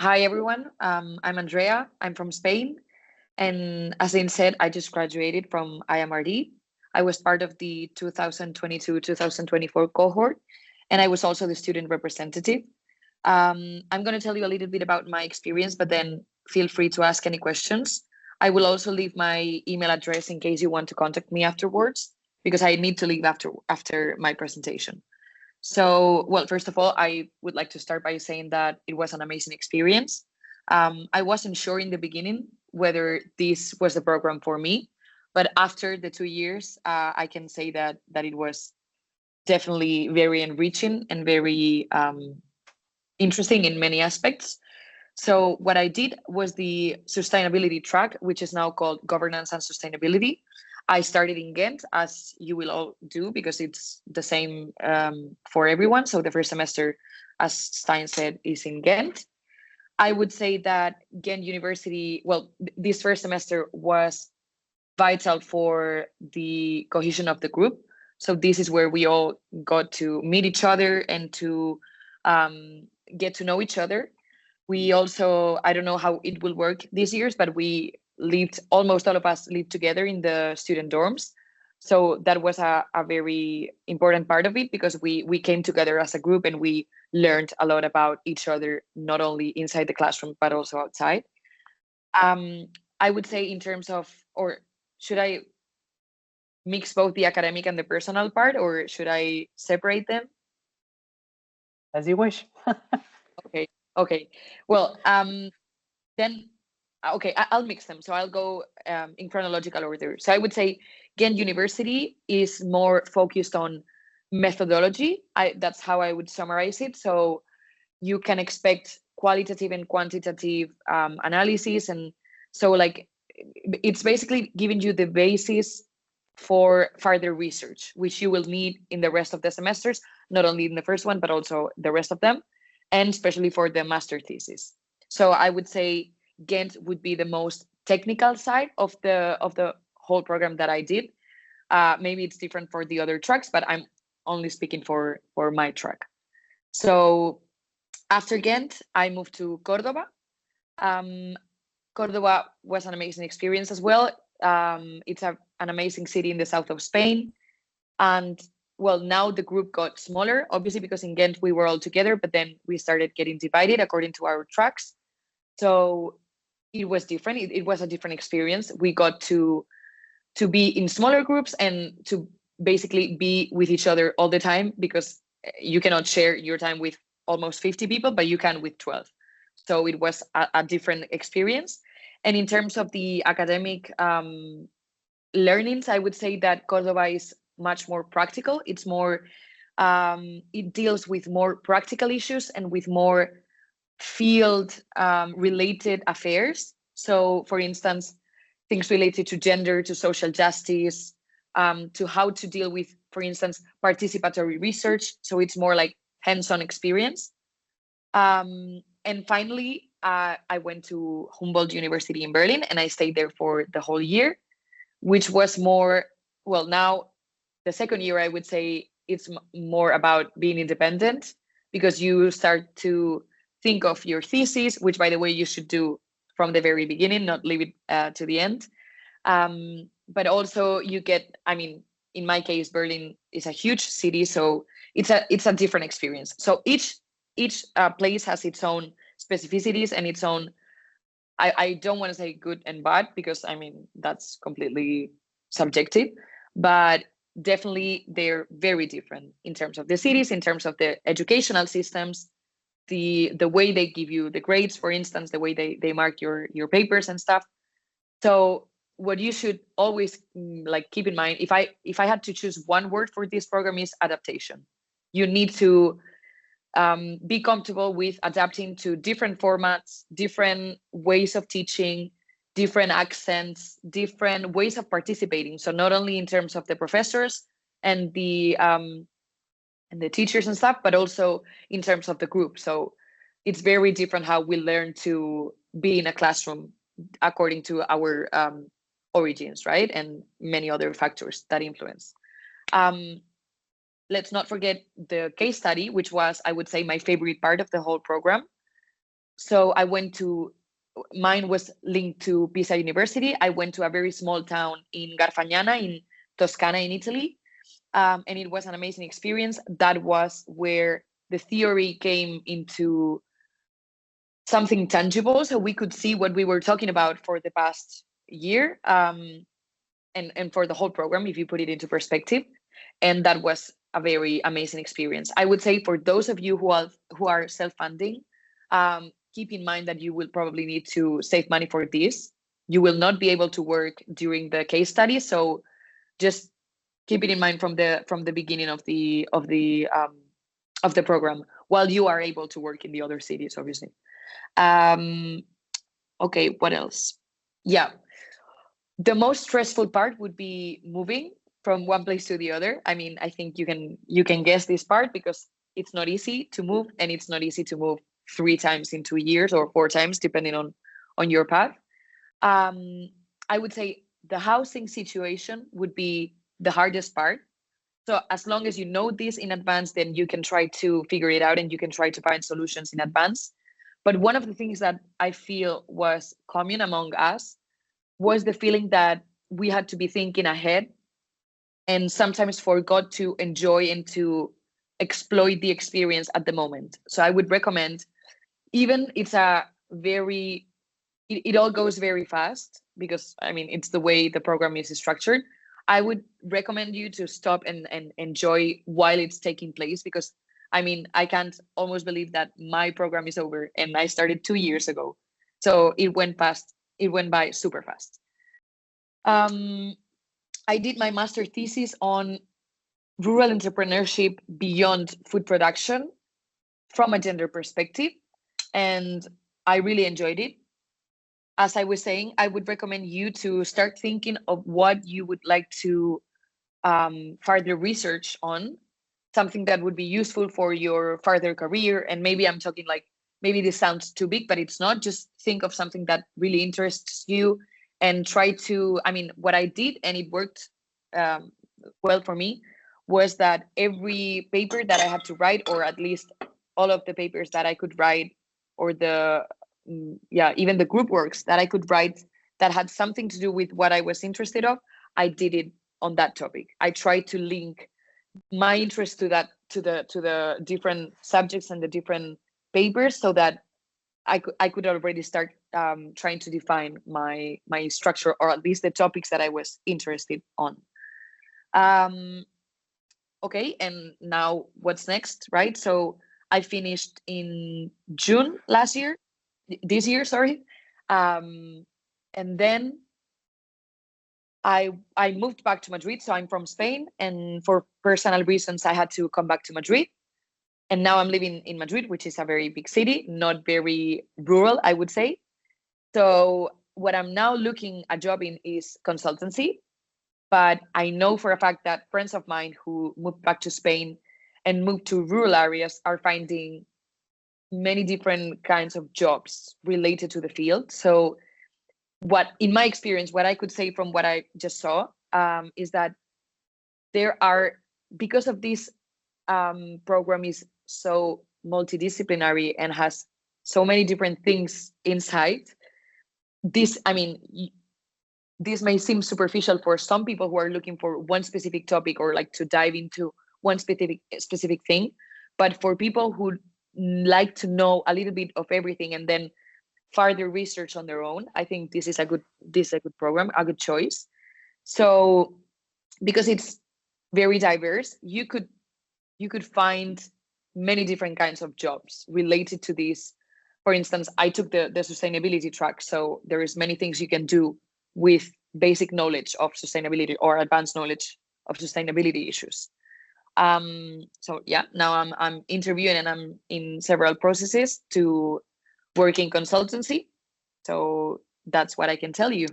Hi, everyone. I'm Andrea. I'm from Spain. And as Ain said, I just graduated from IMRD. I was part of the 2022-2024 cohort, and I was also the student representative. I'm going to tell you a little bit about my experience, but then feel free to ask any questions. I will also leave my email address in case you want to contact me afterwards, because I need to leave after my presentation. So, well, first of all, I would like to start by saying that it was an amazing experience. I wasn't sure in the beginning whether this was the program for me, but after the 2 years, I can say that it was definitely very enriching and very interesting in many aspects. So what I did was the sustainability track, which is now called governance and sustainability. I started in Ghent, as you will all do, because it's the same for everyone. So the first semester, as Stein said, is in Ghent. I would say that Ghent University, well, this first semester was vital for the cohesion of the group. So this is where we all got to meet each other and to get to know each other. We also, I don't know how it will work these years, but we lived, almost all of us lived together in the student dorms. So that was a very important part of it, because we came together as a group and we learned a lot about each other, not only inside the classroom, but also outside. I would say in terms of, or should I mix both the academic and the personal part, or should I separate them? As you wish. Okay. Well, then, okay, I'll mix them. So I'll go in chronological order. So I would say Ghent University is more focused on methodology. That's how I would summarize it. So you can expect qualitative and quantitative analysis. And so like, it's basically giving you the basis for further research, which you will need in the rest of the semesters, not only in the first one, but also the rest of them, and especially for the master thesis. So I would say Ghent would be the most technical side of the whole program that I did. Maybe it's different for the other tracks, but I'm only speaking for my track. So after Ghent, I moved to Cordoba. Cordoba was an amazing experience as well. It's an amazing city in the south of Spain. And well, now the group got smaller, obviously, because in Ghent we were all together, but then we started getting divided according to our tracks. So it was different. It was a different experience. We got to be in smaller groups and to basically be with each other all the time, because you cannot share your time with almost 50 people, but you can with 12. So it was a different experience. And in terms of the academic learnings, I would say that Cordoba is much more practical. It's more, it deals with more practical issues and with more field related affairs. So for instance, things related to gender, to social justice, to how to deal with, for instance, participatory research. So it's more like hands-on experience. And finally, I went to Humboldt University in Berlin, and I stayed there for the whole year, which was more, well, now the second year, I would say it's more about being independent, because you start to think of your thesis, which, by the way, you should do from the very beginning, not leave it to the end. But also you get, I mean, in my case, Berlin is a huge city, so it's a different experience. So each place has its own specificities and its own, I don't want to say good and bad, because I mean, that's completely subjective, but definitely they're very different in terms of the cities, in terms of the educational systems, the way they give you the grades, for instance, the way they mark your papers and stuff. So what you should always like keep in mind, if I had to choose one word for this program, is adaptation. You need to be comfortable with adapting to different formats, different ways of teaching, different accents, different ways of participating. So not only in terms of the professors and the teachers and stuff, but also in terms of the group. So it's very different how we learn to be in a classroom according to our origins, right? And many other factors that influence. Let's not forget the case study, which was, I would say, my favorite part of the whole program. So I went to, mine was linked to Pisa University. I went to a very small town in Garfagnana in Toscana in Italy. And it was an amazing experience. That was where the theory came into something tangible. So we could see what we were talking about for the past year, and for the whole program, if you put it into perspective. And that was a very amazing experience. I would say for those of you who are self-funding, keep in mind that you will probably need to save money for this. You will not be able to work during the case study, so just keep it in mind from the beginning of the program, while you are able to work in the other cities, obviously. Okay, what else? Yeah, the most stressful part would be moving from one place to the other. I mean, I think you can guess this part, because it's not easy to move, and it's not easy to move 3 times in 2 years, or 4 times, depending on your path. I would say the housing situation would be the hardest part. So as long as you know this in advance, then you can try to figure it out, and you can try to find solutions in advance. But one of the things that I feel was common among us was the feeling that we had to be thinking ahead, and sometimes forgot to enjoy and to exploit the experience at the moment. So I would recommend, even it's a very, it all goes very fast, because I mean, it's the way the program is structured. I would recommend you to stop and enjoy while it's taking place, because I mean, I can't almost believe that my program is over, and I started 2 years ago. So it went fast. It went by super fast. I did my master thesis on rural entrepreneurship beyond food production from a gender perspective, and I really enjoyed it. As I was saying, I would recommend you to start thinking of what you would like to further research on, something that would be useful for your further career. And maybe I'm talking like, maybe this sounds too big, but it's not. Just think of something that really interests you, and try to, I mean, what I did, and it worked well for me, was that every paper that I had to write, or at least all of the papers that I could write, or even the group works that I could write that had something to do with what I was interested of, I did it on that topic. I tried to link my interest to that, to the different subjects and the different papers, so that I could already start trying to define my structure, or at least the topics that I was interested on. Okay, and now what's next, right? So I finished in June this year, sorry. And then I moved back to Madrid. So I'm from Spain, and for personal reasons, I had to come back to Madrid. And now I'm living in Madrid, which is a very big city, not very rural, I would say. So what I'm now looking a job in is consultancy. But I know for a fact that friends of mine who moved back to Spain and moved to rural areas are finding many different kinds of jobs related to the field. So in my experience, what I could say from what I just saw is that there are, because of this program is so multidisciplinary and has so many different things inside, this may seem superficial for some people who are looking for one specific topic, or like to dive into one specific thing. But for people who like to know a little bit of everything and then further research on their own, I think this is a good program, a good choice. So because it's very diverse, you could find many different kinds of jobs related to this. For instance, I took the sustainability track, so there is many things you can do with basic knowledge of sustainability or advanced knowledge of sustainability issues. So yeah, now I'm interviewing, and I'm in several processes to work in consultancy. So that's what I can tell you.